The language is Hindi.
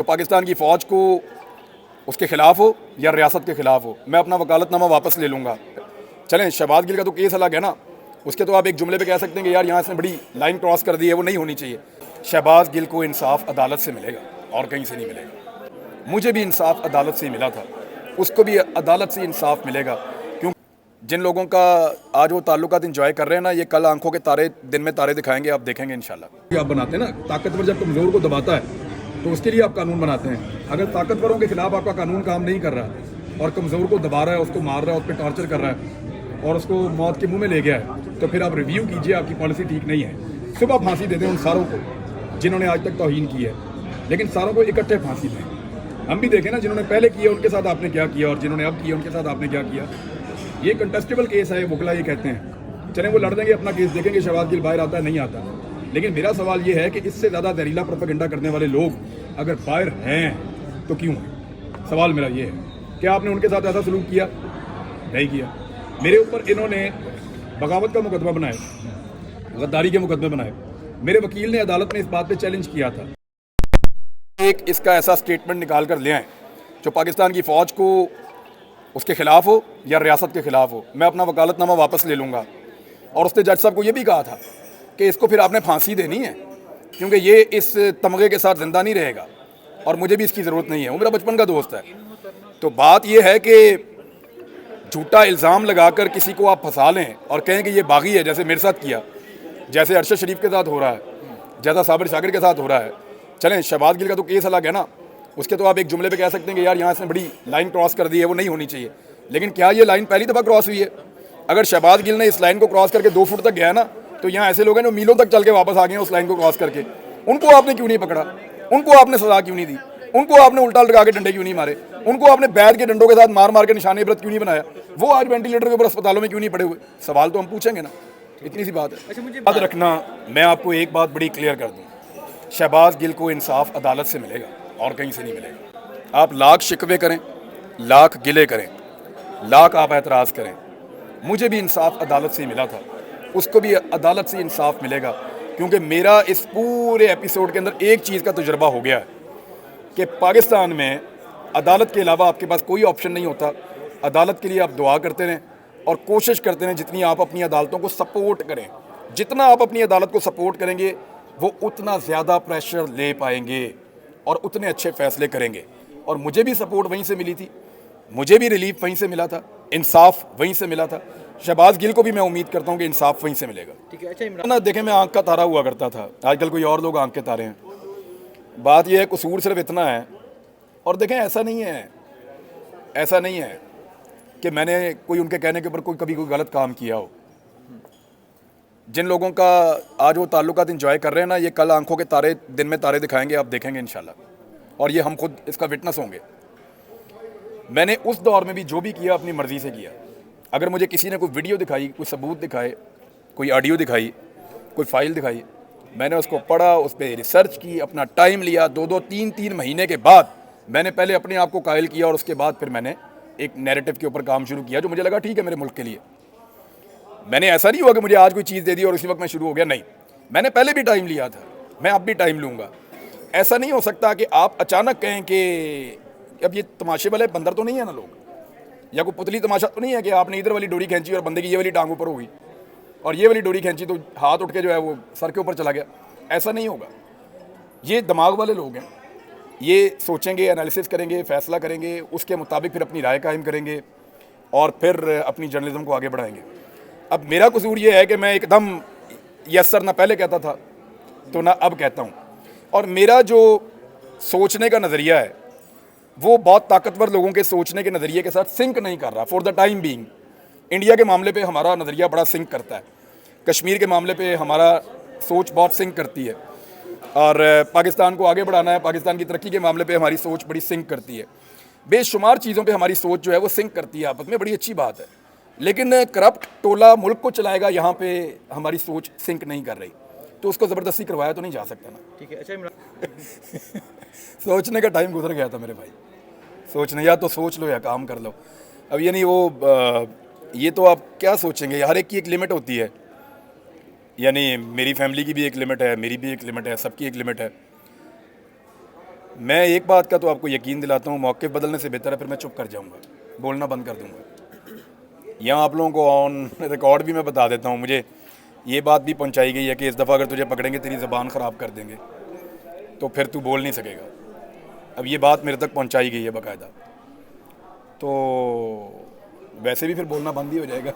तो पाकिस्तान की फ़ौज को उसके ख़िलाफ़ हो या रियासत के ख़िलाफ़ हो, मैं अपना वकालतनामा वापस ले लूँगा। चलें, शहबाज गिल का तो केस अलग है ना, उसके तो आप एक जुमले पे कह सकते हैं कि यार यहाँ इसने बड़ी लाइन क्रॉस कर दी है, वो नहीं होनी चाहिए। शहबाज गिल को इंसाफ अदालत से मिलेगा और कहीं से नहीं मिलेगा। मुझे भी इंसाफ अदालत से ही मिला था, उसको भी अदालत से इंसाफ मिलेगा। क्यों? जिन लोगों का आज वो ताल्लुकात इंजॉय कर रहे हैं ना, ये कल आंखों के तारे दिन में तारे दिखाएंगे, आप देखेंगे इंशाल्लाह। आप बनाते हैं ना, ताकतवर जब कमज़ोर को दबाता है तो उसके लिए आप कानून बनाते हैं। अगर ताकतवरों के खिलाफ आपका कानून काम नहीं कर रहा और कमज़ोर को दबा रहा है, उसको मार रहा है, उस पर टॉर्चर कर रहा है और उसको मौत के मुंह में ले गया है, तो फिर आप रिव्यू कीजिए, आपकी पॉलिसी ठीक नहीं है। सुबह फांसी दे दें उन सारों को जिन्होंने आज तक तौहीन की है, लेकिन सारों को इकट्ठे फांसी दें। हम भी देखें ना, जिन्होंने पहले किया उनके साथ आपने क्या किया और जिन्होंने अब किया उनके साथ आपने क्या किया। ये कंटेस्टेबल केस है, वकला ये कहते हैं। चलें, वो लड़ देंगे, अपना केस देखेंगे, शहबाज गिल बाहर आता है नहीं आता। लेकिन मेरा सवाल ये है कि इससे ज़्यादा जहरीला प्रोपेगेंडा करने वाले लोग अगर बाहर हैं तो क्यों हैं? सवाल मेरा ये है, क्या आपने उनके साथ ऐसा सलूक किया? नहीं किया। मेरे ऊपर इन्होंने बगावत का मुकदमा बनाया, गद्दारी के मुकदमे बनाए। मेरे वकील ने अदालत में इस बात पे चैलेंज किया था, एक इसका ऐसा स्टेटमेंट निकाल कर ले आए जो पाकिस्तान की फ़ौज को उसके ख़िलाफ़ हो या रियासत के ख़िलाफ़ हो, मैं अपना वकालतनामा वापस ले लूँगा। और उसने जज साहब को ये भी कहा था कि इसको फिर आपने फांसी देनी है, क्योंकि ये इस तमगे के साथ ज़िंदा नहीं रहेगा और मुझे भी इसकी ज़रूरत नहीं है, वो मेरा बचपन का दोस्त है। तो बात ये है कि झूठा इल्ज़ाम लगाकर किसी को आप फंसा लें और कहें कि ये बागी है, जैसे मेरे साथ किया, जैसे अरशद शरीफ के साथ हो रहा है, जैसा साबिर शाकिर के साथ हो रहा है। चलें, शहबाज गिल का तो केस अलग है ना, उसके तो आप एक जुमले पे कह सकते हैं कि यार यहाँ इसने बड़ी लाइन क्रॉस कर दी है, वो नहीं होनी चाहिए। लेकिन क्या ये लाइन पहली दफ़ा क्रॉस हुई है? अगर शहबाज गिल ने इस लाइन को क्रॉस करके 2 फुट तक गया ना, तो यहाँ ऐसे लोग हैं जो मीलों तक चल के वापस आ गए हैं उस लाइन को क्रॉस करके। उनको आपने क्यों नहीं पकड़ा? उनको आपने सजा क्यों नहीं दी? उनको आपने उल्टा लगा के डंडे क्यों नहीं मारे? उनको आपने बैद के डंडों के साथ मार मार के निशाने इबरत क्यों नहीं बनाया? वो आज वेंटिलेटर के ऊपर अस्पतालों में क्यों नहीं पड़े हुए? सवाल तो हम पूछेंगे ना, इतनी सी बात है। अच्छा, मुझे याद रखना, मैं आपको एक बात बड़ी क्लियर कर दूँ, शहबाज गिल को इंसाफ अदालत से मिलेगा और कहीं से नहीं मिलेगा। आप लाख शिकवे करें, लाख गिले करें, लाख आप एतराज़ करें, मुझे भी इंसाफ अदालत से ही मिला था, उसको भी अदालत से इंसाफ मिलेगा। क्योंकि मेरा इस पूरे एपिसोड के अंदर एक चीज़ का तजुर्बा हो गया है कि पाकिस्तान में अदालत के अलावा आपके पास कोई ऑप्शन नहीं होता। अदालत के लिए आप दुआ करते रहें और कोशिश करते रहें जितनी आप अपनी अदालतों को सपोर्ट करें, जितना आप अपनी अदालत को सपोर्ट करेंगे वो उतना ज़्यादा प्रेशर ले पाएंगे और उतने अच्छे फ़ैसले करेंगे। और मुझे भी सपोर्ट वहीं से मिली थी, मुझे भी रिलीफ वहीं से मिला था, इंसाफ वहीं से मिला था। शहबाज गिल को भी मैं उम्मीद करता हूँ कि इंसाफ वहीं से मिलेगा। ठीक है। अच्छा ना, देखें, मैं आंख का तारा हुआ करता था, आजकल कोई और लोग आंख के तारे हैं। बात यह है, कसूर सिर्फ इतना है, और देखें ऐसा नहीं है कि मैंने कोई उनके कहने के ऊपर कभी कोई गलत काम किया हो। जिन लोगों का आज वो ताल्लुकात इंजॉय कर रहे हैं ना, ये कल आंखों के तारे दिन में तारे दिखाएंगे, आप देखेंगे इंशाल्लाह, और ये हम खुद इसका विटनेस होंगे। मैंने उस दौर में भी जो भी किया अपनी मर्ज़ी से किया। अगर मुझे किसी ने कोई वीडियो दिखाई, कोई सबूत दिखाए, कोई ऑडियो दिखाई, कोई फाइल दिखाई, मैंने उसको पढ़ा, उस पर रिसर्च की, अपना टाइम लिया। 2-2, 3-3 महीने के बाद मैंने पहले अपने आप को कायल किया और उसके बाद फिर मैंने एक नैरेटिव के ऊपर काम शुरू किया जो मुझे लगा ठीक है मेरे मुल्क के लिए। मैंने ऐसा नहीं हुआ कि मुझे आज कोई चीज़ दे दी और उसी वक्त मैं शुरू हो गया, नहीं, मैंने पहले भी टाइम लिया था, मैं अब भी टाइम लूँगा। ऐसा नहीं हो सकता कि आप अचानक कहें कि अब ये तमाशे वाले बंदर तो नहीं है ना लोग, या कोई पुतली तमाशा तो नहीं है कि आपने इधर वाली डोरी खींची और बंदे की ये वाली टांग ऊपर हो गई और ये वाली डोरी खींची तो हाथ उठ के जो है वो सर के ऊपर चला गया। ऐसा नहीं होगा। ये दिमाग वाले लोग हैं, ये सोचेंगे, एनालिसिस करेंगे, फ़ैसला करेंगे, उसके मुताबिक फिर अपनी राय कायम करेंगे और फिर अपनी जर्नलिज्म को आगे बढ़ाएंगे। अब मेरा कसूर ये है कि मैं एकदम यस सर ना पहले कहता था तो ना अब कहता हूँ, और मेरा जो सोचने का नज़रिया है वो बहुत ताकतवर लोगों के सोचने के नज़रिए के साथ सिंक नहीं कर रहा for the time being. India के मामले पे हमारा नज़रिया बड़ा सिंक करता है, कश्मीर के मामले पे हमारा सोच बहुत सिंक करती है, और पाकिस्तान को आगे बढ़ाना है, पाकिस्तान की तरक्की के मामले पे हमारी सोच बड़ी सिंक करती है। बेशुमार चीज़ों पे हमारी सोच जो है वो सिंक करती है आपस में, बड़ी अच्छी बात है। लेकिन करप्ट टोला मुल्क को चलाएगा, यहाँ पे हमारी सोच सिंक नहीं कर रही, तो उसको ज़बरदस्ती करवाया तो नहीं जा सकता ना। ठीक है। अच्छा, सोचने का टाइम गुजर गया था मेरे भाई, सोचने, या तो सोच लो या काम कर लो। अब ये नहीं वो ये तो आप क्या सोचेंगे, हर एक की एक लिमिट होती है, यानी मेरी फैमिली की भी एक लिमिट है, मेरी भी एक लिमिट है, सबकी एक लिमिट है। मैं एक बात का तो आपको यकीन दिलाता हूँ, मौक़िफ़ बदलने से बेहतर है फिर मैं चुप कर जाऊँगा, बोलना बंद कर दूँगा। यहाँ आप लोगों को ऑन रिकॉर्ड भी मैं बता देता हूँ, मुझे ये बात भी पहुँचाई गई है कि इस दफ़ा अगर तुझे पकड़ेंगे तेरी ज़बान ख़राब कर देंगे, तो फिर तू बोल नहीं सकेगा। अब ये बात मेरे तक पहुँचाई गई है बाकायदा, तो वैसे भी फिर बोलना बंद ही हो जाएगा।